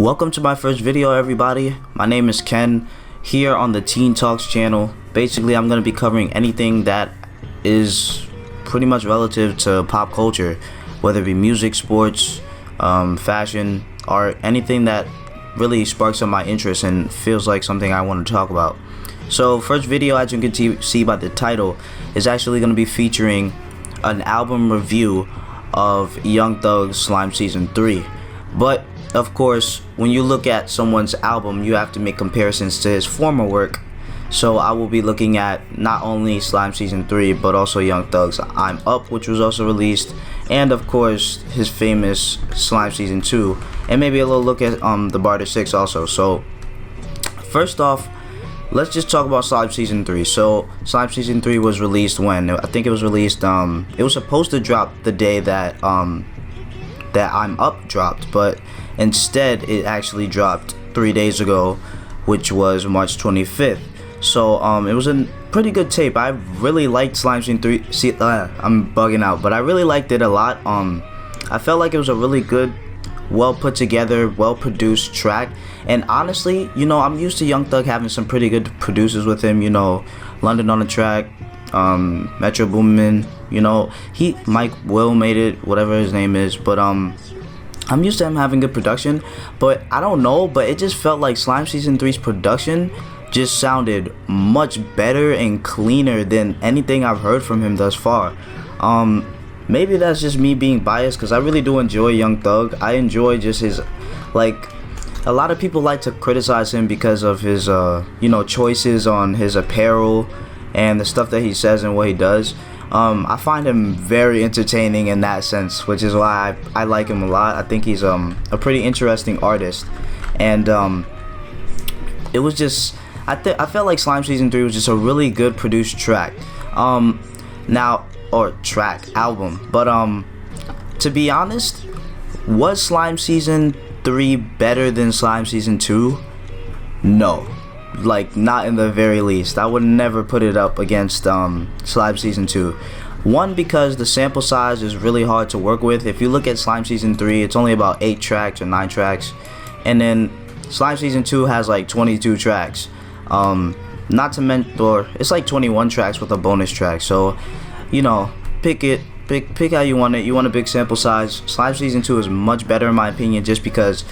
Welcome to my first video, everybody. My name is Ken, here on the Teen Talks channel. Basically, I'm going to be covering anything that is pretty much relative to pop culture, whether it be music, sports, fashion, art, anything that really sparks up my interest and feels like something I want to talk about. So first video, as you can see by the title, is actually going to be featuring an album review of Young Thug's Slime Season 3. But of course, when you look at someone's album, you have to make comparisons to his former work. So I will be looking at not only Slime Season 3, but also Young Thug's I'm Up, which was also released, and of course his famous Slime Season 2, and maybe a little look at the Barter 6 also. So first off, let's just talk about Slime Season 3. So Slime Season 3 was released when? I think it was released, it was supposed to drop the day that that I'm Up dropped, but instead it actually dropped 3 days ago, which was March 25th. So it was a pretty good tape. I really liked Slime Season 3. I'm bugging out, but I really liked it a lot. I felt like it was a really good, well put together, well produced track. And honestly, you know, I'm used to Young Thug having some pretty good producers with him, you know, London on the track, Metro Boomin, you know, Mike Will made it, whatever his name is, but I'm used to him having good production. But I don't know, but it just felt like Slime Season 3's production just sounded much better and cleaner than anything I've heard from him thus far. Maybe that's just me being biased, because I really do enjoy Young Thug. I enjoy just his, like, a lot of people like to criticize him because of his you know, choices on his apparel and the stuff that he says and what he does. I find him very entertaining in that sense, which is why I like him a lot. I think he's a pretty interesting artist, and it was just, I felt like Slime Season 3 was just a really good produced track, album. But to be honest, was Slime Season 3 better than Slime Season 2? No, like, not in the very least. I would never put it up against Slime Season 2. One, because the sample size is really hard to work with. If you look at Slime Season 3, it's only about 8 tracks or 9 tracks, and then Slime Season 2 has like 22 tracks. Not to mention, or it's like 21 tracks with a bonus track. So, you know, pick how you want it. You want a big sample size. Slime Season 2 is much better in my opinion, just because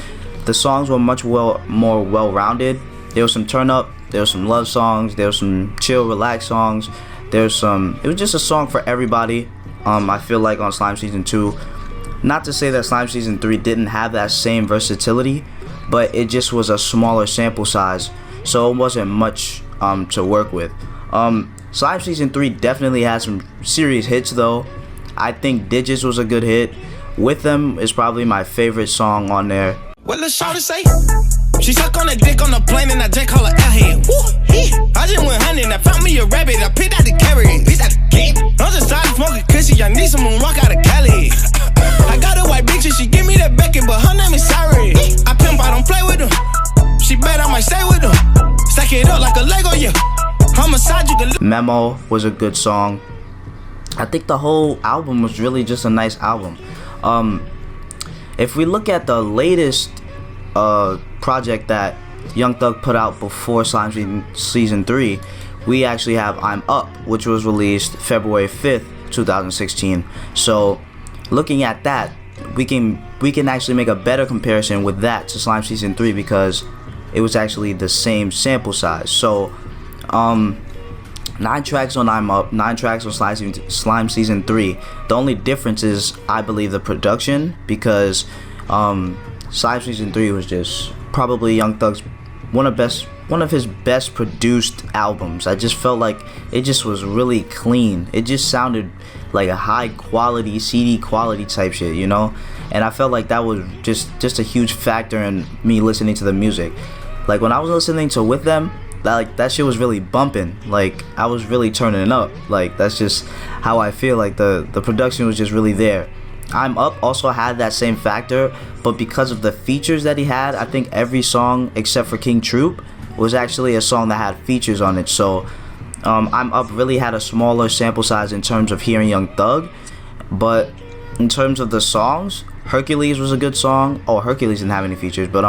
the songs were much more well-rounded. There was some turn up, there was some love songs, there was some chill, relax songs. It was just a song for everybody. I feel like on Slime Season 2. Not to say that Slime Season 3 didn't have that same versatility, but it just was a smaller sample size, so it wasn't much to work with. Slime Season 3 definitely had some serious hits though. I think Digits was a good hit. With Them is probably my favorite song on there. What the shawty say? She suck on the dick on the plane and I just call her airhead. I just went hunting, I found me a rabbit, I picked out the carrot. I'm just tired of smoking cushy, I need some rock out of Cali. I got a white bitch and she give me that Beckett, but her name is Sari. I pimp, I don't play with them. She bet I might stay with them. Stack it up like a Lego, yeah. Homicide, you can. Memo was a good song. I think the whole album was really just a nice album. If we look at the latest project that Young Thug put out before Slime Season 3, we actually have I'm Up, which was released February 5th, 2016. So looking at that, we can actually make a better comparison with that to Slime Season 3, because it was actually the same sample size. So 9 tracks on I'm Up, 9 tracks on Slime Season 3. The only difference is, I believe, the production, because Slime Season 3 was just probably Young Thug's one of his best produced albums. I just felt like it just was really clean. It just sounded like a high quality CD quality type shit, you know? And I felt like that was just a huge factor in me listening to the music. Like when I was listening to With Them, that shit was really bumping. Like I was really turning it up. Like that's just how I feel. Like the production was just really there. I'm Up also had that same factor, but because of the features that he had, I think every song except for King Troop was actually a song that had features on it. So I'm Up really had a smaller sample size in terms of hearing Young Thug, but in terms of the songs, Hercules was a good song. Oh, Hercules didn't have any features, but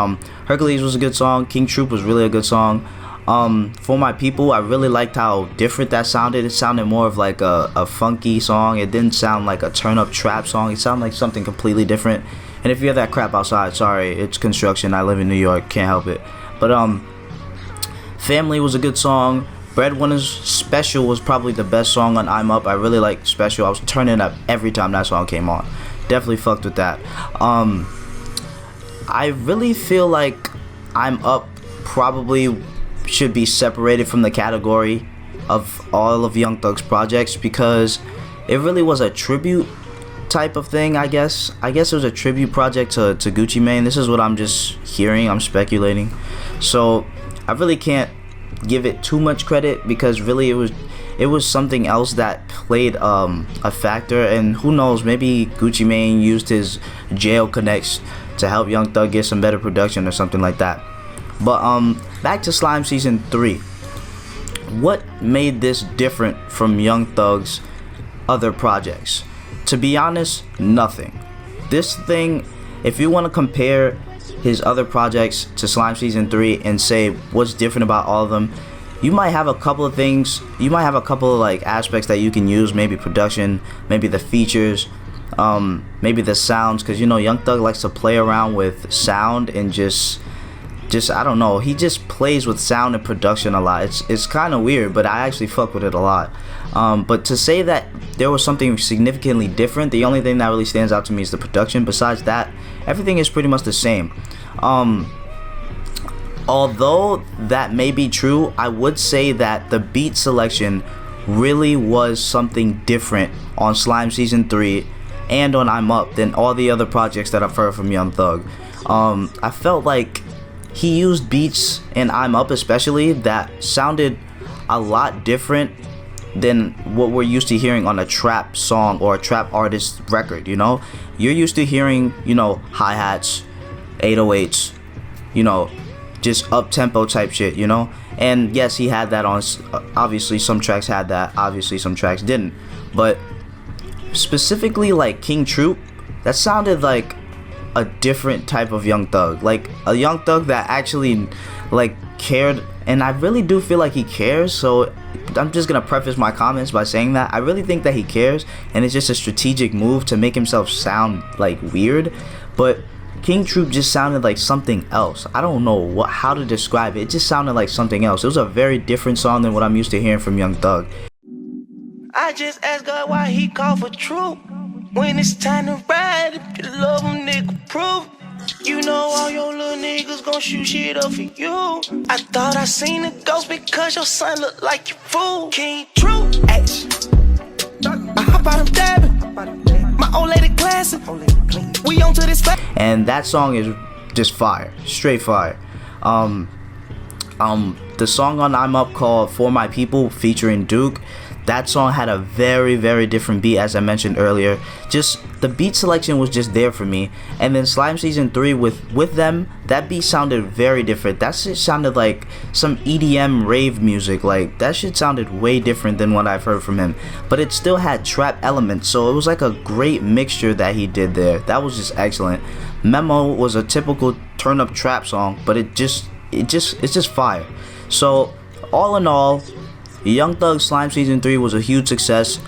Hercules was a good song. King Troop was really a good song. For My People, I really liked how different that sounded. It sounded more of like a funky song. It didn't sound like a turn up trap song. It sounded like something completely different. And if you hear that crap outside, sorry, it's construction. I live in New York, can't help it. But Family was a good song. Breadwinners Special was probably the best song on I'm Up. I really liked Special. I was turning up every time that song came on. Definitely fucked with that. I really feel like I'm Up probably should be separated from the category of all of Young Thug's projects, because it really was a tribute type of thing. I guess it was a tribute project to Gucci Mane. This is what I'm just hearing. I'm speculating, so I really can't give it too much credit, because really it was something else that played a factor. And who knows, maybe Gucci Mane used his jail connects to help Young Thug get some better production or something like that. But back to Slime Season 3. What made this different from Young Thug's other projects? To be honest, nothing. This thing, if you want to compare his other projects to Slime Season 3 and say what's different about all of them, you might have a couple of things. You might have a couple of like aspects that you can use, maybe production, maybe the features, maybe the sounds, because you know Young Thug likes to play around with sound and just I don't know, he just plays with sound and production a lot. It's kind of weird, but I actually fuck with it a lot. But to say that there was something significantly different, the only thing that really stands out to me is the production. Besides that, everything is pretty much the same. Although that may be true, I would say that the beat selection really was something different on Slime Season 3 and on I'm Up than all the other projects that I've heard from Young Thug. I felt like he used beats in I'm Up especially that sounded a lot different than what we're used to hearing on a trap song or a trap artist record. You know, you're used to hearing, you know, hi-hats, 808s, you know, just up-tempo type shit, you know. And yes, he had that on, obviously some tracks had that, obviously some tracks didn't. But specifically like King Troop, that sounded like a different type of Young Thug, like a Young Thug that actually like cared. And I really do feel like he cares, so I'm just gonna preface my comments by saying that I really think that he cares, and it's just a strategic move to make himself sound like weird. But King Troop just sounded like something else. I don't know how to describe it. It just sounded like something else. It was a very different song than what I'm used to hearing from Young Thug. I just asked God why he called for truth. When it's time to ride, if you love him, nigga, prove. You know all your little niggas gon' shoot shit up for you. I thought I seen a ghost because your son look like you fool. King True H. I hop out, I'm dabbing. My old lady classic. We on to this fact. And that song is just fire, straight fire. The song on I'm Up called For My People featuring Duke, that song had a very, very different beat, as I mentioned earlier. Just the beat selection was just there for me. And then Slime Season 3 with them, that beat sounded very different. That shit sounded like some EDM rave music. Like, that shit sounded way different than what I've heard from him. But it still had trap elements, so it was like a great mixture that he did there. That was just excellent. Memo was a typical turn up trap song, but it's just fire. So all in all, Young Thug Slime Season 3 was a huge success.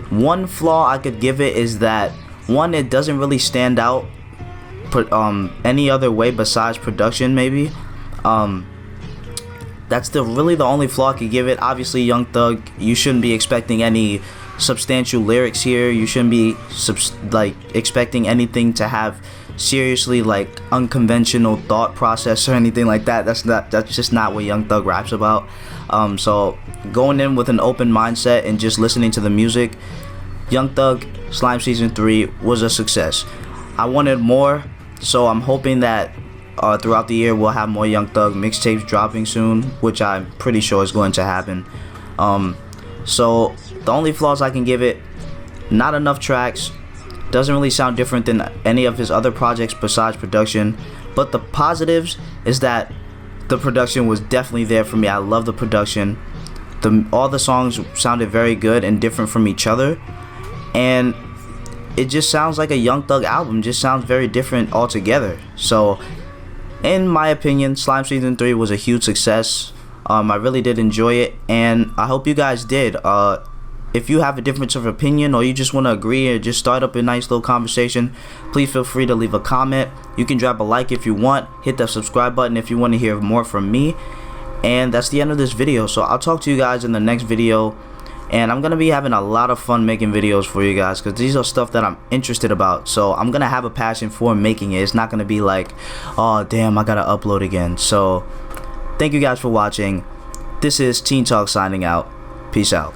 One flaw I could give it is that, one, it doesn't really stand out any other way besides production, maybe. That's really the only flaw I could give it. Obviously, Young Thug, you shouldn't be expecting any substantial lyrics here. You shouldn't be expecting anything to have seriously like unconventional thought process or anything like that. That's just not what Young Thug raps about. So going in with an open mindset and just listening to the music, Young Thug Slime Season 3 was a success. I wanted more, so I'm hoping that throughout the year we'll have more Young Thug mixtapes dropping soon, which I'm pretty sure is going to happen. So the only flaws I can give it, not enough tracks, doesn't really sound different than any of his other projects besides production. But the positives is that the production was definitely there for me. I love the production. All the songs sounded very good and different from each other. And it just sounds like a Young Thug album. Just sounds very different altogether. So in my opinion, Slime Season 3 was a huge success. I really did enjoy it, and I hope you guys did. If you have a difference of opinion, or you just want to agree or just start up a nice little conversation, please feel free to leave a comment. You can drop a like if you want, hit the subscribe button if you want to hear more from me. And that's the end of this video, so I'll talk to you guys in the next video. And I'm gonna be having a lot of fun making videos for you guys, because these are stuff that I'm interested about. So I'm gonna have a passion for making it. It's not gonna be like, oh damn, I gotta upload again. So thank you guys for watching. This is Teen Talk signing out. Peace out.